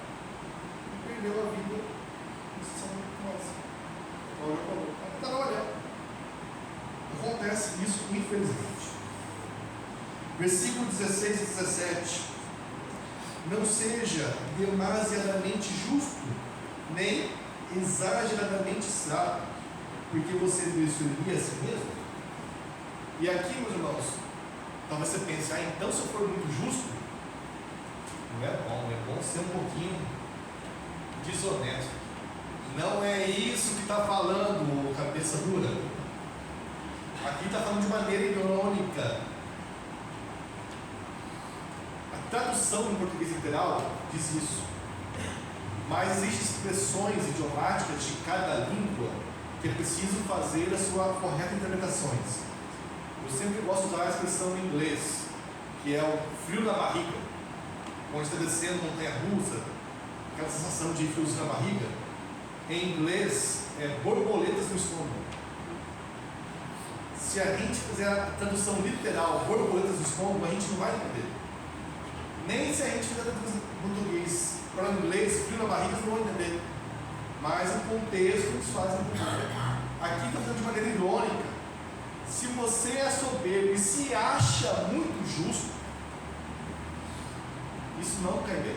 e perdeu a vida em situação muito nossa. Agora já falou, está trabalhando. Acontece isso, infelizmente. Versículo 16 e 17. Não seja demasiadamente justo, nem exageradamente sábio, porque você destruiria a si mesmo. E aqui, meus irmãos, talvez você pense, então se eu for muito justo, não é bom ser um pouquinho desonesto. Não é isso que está falando, cabeça dura. Aqui está falando de maneira irônica. A tradução em português literal diz isso. Mas existem expressões idiomáticas de cada língua que é preciso fazer a sua correta interpretações. Eu sempre gosto de usar a expressão em inglês, que é o frio na barriga. Quando está descendo montanha-russa, aquela sensação de friozinho na barriga. Em inglês, é borboletas no estômago. Se a gente fizer a tradução literal, borboletas no estômago, a gente não vai entender. Nem se a gente fizer a tradução em português para o inglês, frio na barriga, vocês não vão entender. Mas o contexto nos faz entender. Aqui está falando de maneira irônica. Se você é soberbo e se acha muito justo, isso não cai bem.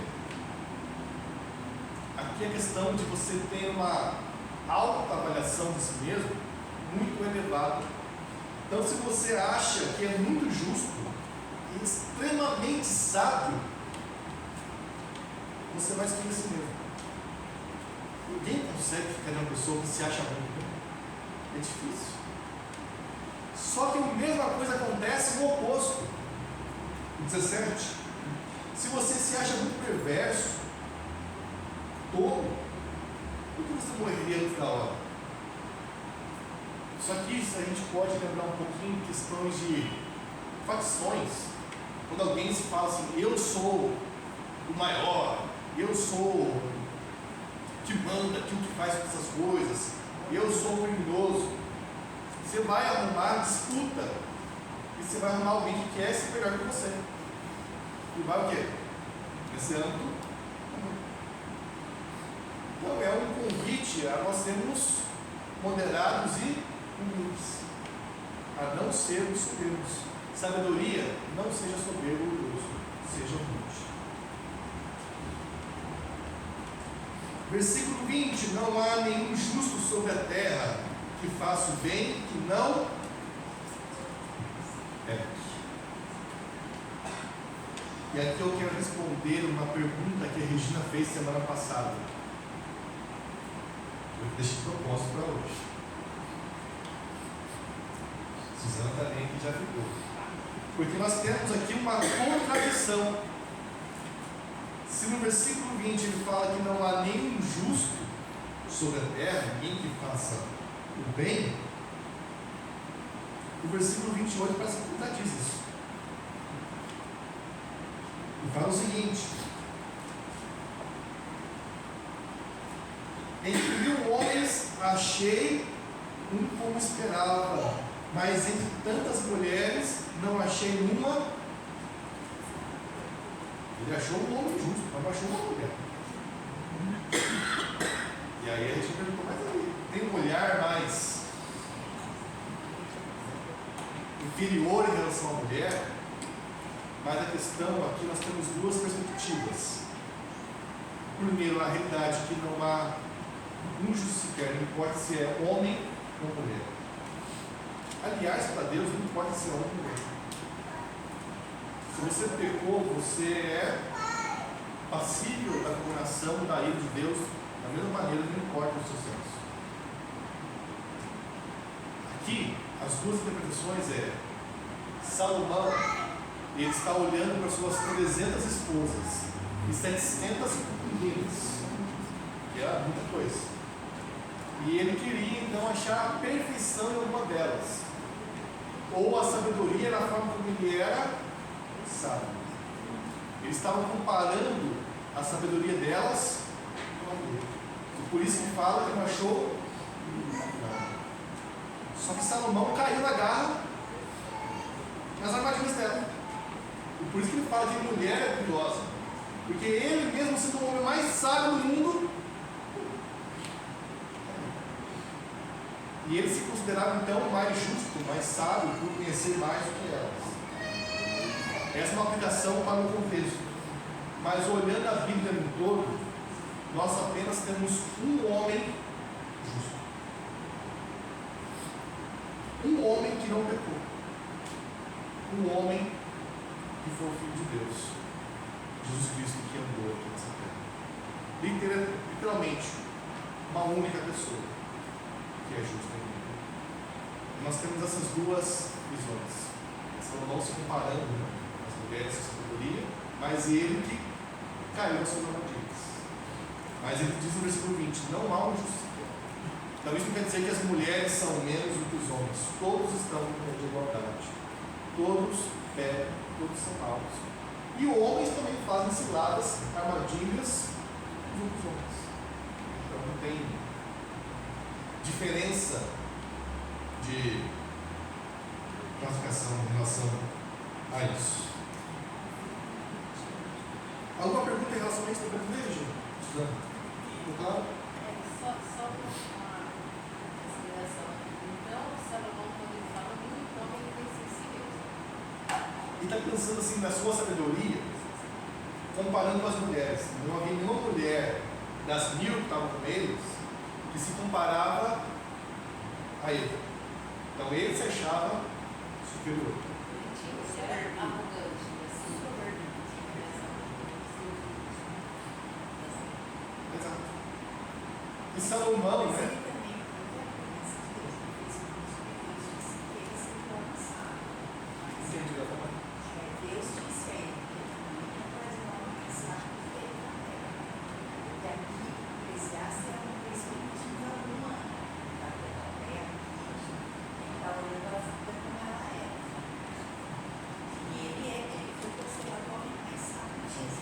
Aqui é questão de você ter uma autoavaliação de si mesmo muito elevada. Então, se você acha que é muito justo e extremamente sábio, você vai escolher si mesmo. Ninguém consegue ficar uma pessoa que se acha muito. É difícil. Só que a mesma coisa acontece no oposto. O 17. Se você se acha muito perverso, tolo, por que você morreria antes da hora? Só que isso a gente pode lembrar um pouquinho de questões de facções. Quando alguém se fala assim, eu sou o maior, eu sou o que manda, aquilo que faz essas coisas, eu sou o criminoso. Você vai arrumar disputa e você vai arrumar alguém que quer ser melhor que você. E vai o quê? Nesse âmbito. Então é um convite a nós sermos moderados e humildes, a não sermos soberbos. Sabedoria, não seja soberbo ou orgulhoso, seja humilde. Versículo 20: não há nenhum justo sobre a terra que faça o bem, que não É. E aqui eu quero responder uma pergunta que a Regina fez semana passada. Eu deixei de propósito para hoje. Suzana também aqui já ficou. Porque nós temos aqui uma contradição. Se no versículo 20 ele fala que não há nenhum justo sobre a terra, ninguém que faça o bem, o versículo 28 parece que contradiz isso. E fala o seguinte: entre 1000 homens achei um como esperava, mas entre tantas mulheres não achei uma. Ele achou um homem justo, mas não achou uma mulher. E aí a gente perguntou, mas aí, tem um olhar mais inferior em relação à mulher? Mas a questão aqui, nós temos duas perspectivas. Primeiro, a realidade que não há um justo sequer, não importa se é homem ou mulher. Aliás, para Deus, não importa se é homem ou mulher. Se você pecou, você é passível da condenação da ira de Deus, da mesma maneira, não importa o seu senso. Aqui, as duas interpretações é: Salomão, ele está olhando para suas 300 esposas e 700 concubinas, que é muita coisa. E ele queria então achar a perfeição em alguma delas, ou a sabedoria na forma como ele era sábio. Eles estavam comparando a sabedoria delas com a dele. E por isso que fala que não achou nada. Só que Salomão caiu na garra nas armadilhas dela. E por isso que ele fala que mulher é perigosa. Porque ele mesmo sendo o homem mais sábio do mundo, e ele se considerava então mais justo, mais sábio, por conhecer mais do que elas. Essa é uma aplicação para o contexto. Mas olhando a Bíblia no todo, nós apenas temos um homem justo. Um homem que não pecou. Um homem que foi o Filho de Deus. Jesus Cristo, que andou aqui nessa terra. Literalmente, uma única pessoa que é justa em Bíblia. Nós temos essas duas visões. Salomão se comparando as mulheres com a sabedoria, mas ele que caiu nas suas armadilhas. Mas ele diz no versículo 20: não há um justo. Então isso não quer dizer que as mulheres são menos do que os homens. Todos estão em pé de igualdade. Todos pecam, todos são maus. E homens também fazem ciladas, armadilhas junto com os homens. Então não tem diferença de classificação em relação a isso. Alguma pergunta em relação a isso da igreja? Ficou claro? Só uma consideração. Então, Salomão, quando ele fala, então ele pensa em si mesmo. E está pensando assim na sua sabedoria, comparando com as mulheres. Não havia nenhuma mulher das 1000 que estavam com eles que se comparava a ele. Então ele se achava superior. Ele era arrogante, assim, Exato. E Salomão, Mas né? ele também reconhece que Deus não fez muitos benefícios que ele se torna sábio. Entendi, eu também. Deus disse a ele que ele não faz mal mais sábio que ele na terra. E aqui, Eclesiastes é uma perspectiva humana da terra. Ele está olhando a vida como ela é. E ele foi considerado o homem mais sábio mesmo.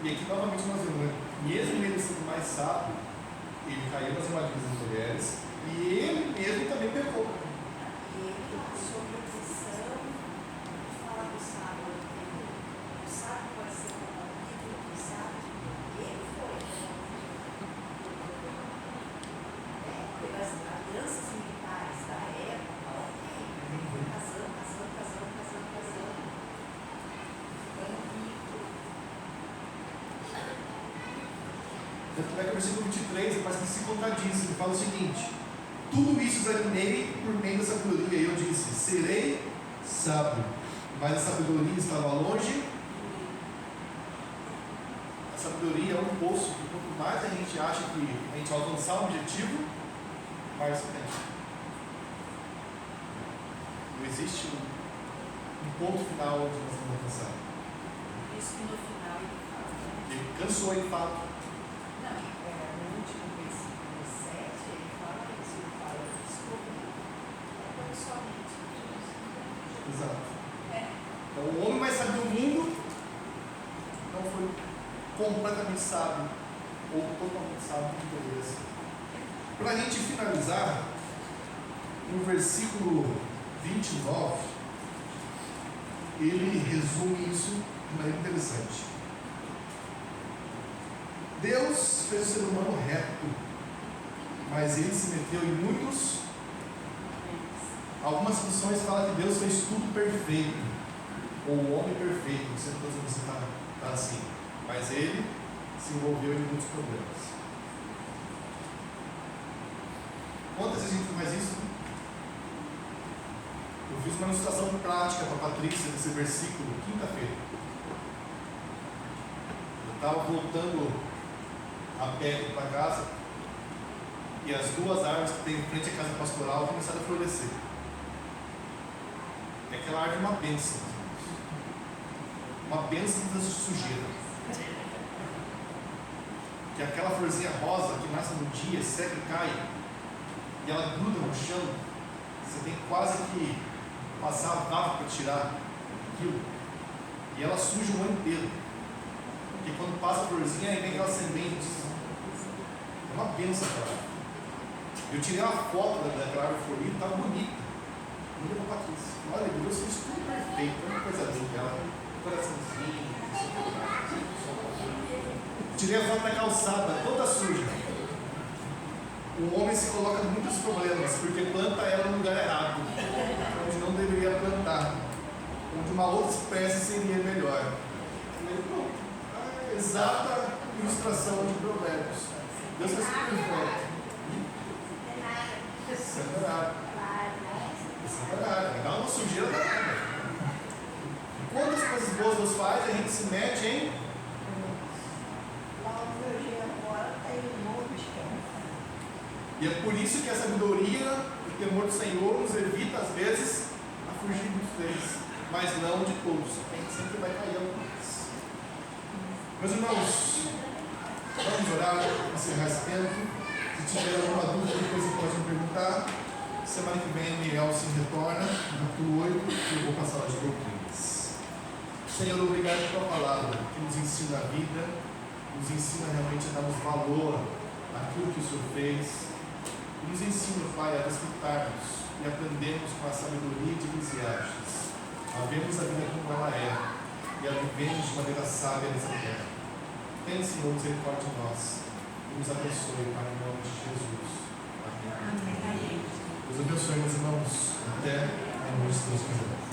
E aqui novamente nós vemos, né? Mesmo ele sendo mais sábio, ele caiu nas armadilhas das mulheres e ele mesmo também pecou. E ele passou por pressão de falar do sábio. O sábio pode ser corrompido, o sábio, ele foi. Pelas alianças militares da época, ok, casando. Ficando rico. Tanto é que o versículo 23 parece que se contradiz. Ele fala o seguinte: tudo isso examinei por meio da sabedoria, e eu disse: serei sábio, mas a sabedoria estava longe. A sabedoria é um poço que quanto mais a gente acha que a gente vai alcançar um objetivo, mais você tem. Não existe um ponto final onde nós vamos alcançar. Isso que no final ele fala, né? Ele cansou e fala. Não, no último versículo 7, ele fala isso, ele fala, descobrir é somente Deus. Exato. É. Então, o homem mais sábio do mundo não foi completamente sábio ou totalmente sábio como poderia ser. Para a gente finalizar, no versículo 29, ele resume isso de maneira interessante. Deus fez o ser humano reto, mas ele se meteu em muitos. Algumas traduções falam que Deus fez tudo perfeito, ou o homem perfeito, não sei se você está assim, mas ele se envolveu em muitos problemas. Quantas vezes a gente faz isso? Eu fiz uma ilustração prática para a Patrícia desse versículo, quinta-feira. Eu estava voltando a pé para casa e as duas árvores que tem em frente à casa pastoral começaram a florescer. É aquela árvore é uma bênção. Uma bênção de sujeira. Que é aquela florzinha rosa que nasce no dia, seca e cai, e ela gruda no chão. Você tem quase que passar a vava para tirar aquilo. E ela suja o ano inteiro. Porque quando passa a florzinha, aí vem aquelas sementes. É uma bênção aquela árvore. Eu tirei uma foto daquela árvore florida, estava bonita. Eu levei para a Patrícia. Olha, Deus fez tudo perfeito, uma coisa linda. Ela tem um coraçãozinho. Tirei a foto da calçada, toda suja. O homem se coloca em muitos problemas, porque planta ela no lugar errado, onde não deveria plantar, onde uma outra espécie seria melhor. Pronto, a exata ilustração de Provérbios. Deus fez tudo perfeito. Separar. Vai dar uma sujeira danada. Quantas coisas boas Deus faz, a gente se mete em. Lá onde eu chego agora tem um monte de esquema. E é por isso que a sabedoria, o temor do Senhor nos evita às vezes a fugir muitos deles, mas não de todos. A gente sempre vai cair alguns. Meus irmãos, vamos orar para encerrar esse tempo. Se tiver alguma dúvida, depois você pode me perguntar. Semana que vem, Miguel se retorna, capítulo 8, e eu vou passar a de doutrinas. Senhor, obrigado pela palavra que nos ensina a vida, nos ensina realmente a darmos valor àquilo que o Senhor fez, e nos ensina, Pai, a desfrutarmos e aprendermos com a sabedoria de Eclesiastes, a vermos a vida como ela é e a vivermos de maneira sábia nessa terra. Tenha, Senhor, misericórdia de nós e nos abençoe, Pai, em nome de Jesus. Amém. Deus abençoe, meus irmãos. Até a noite, se Deus quiser.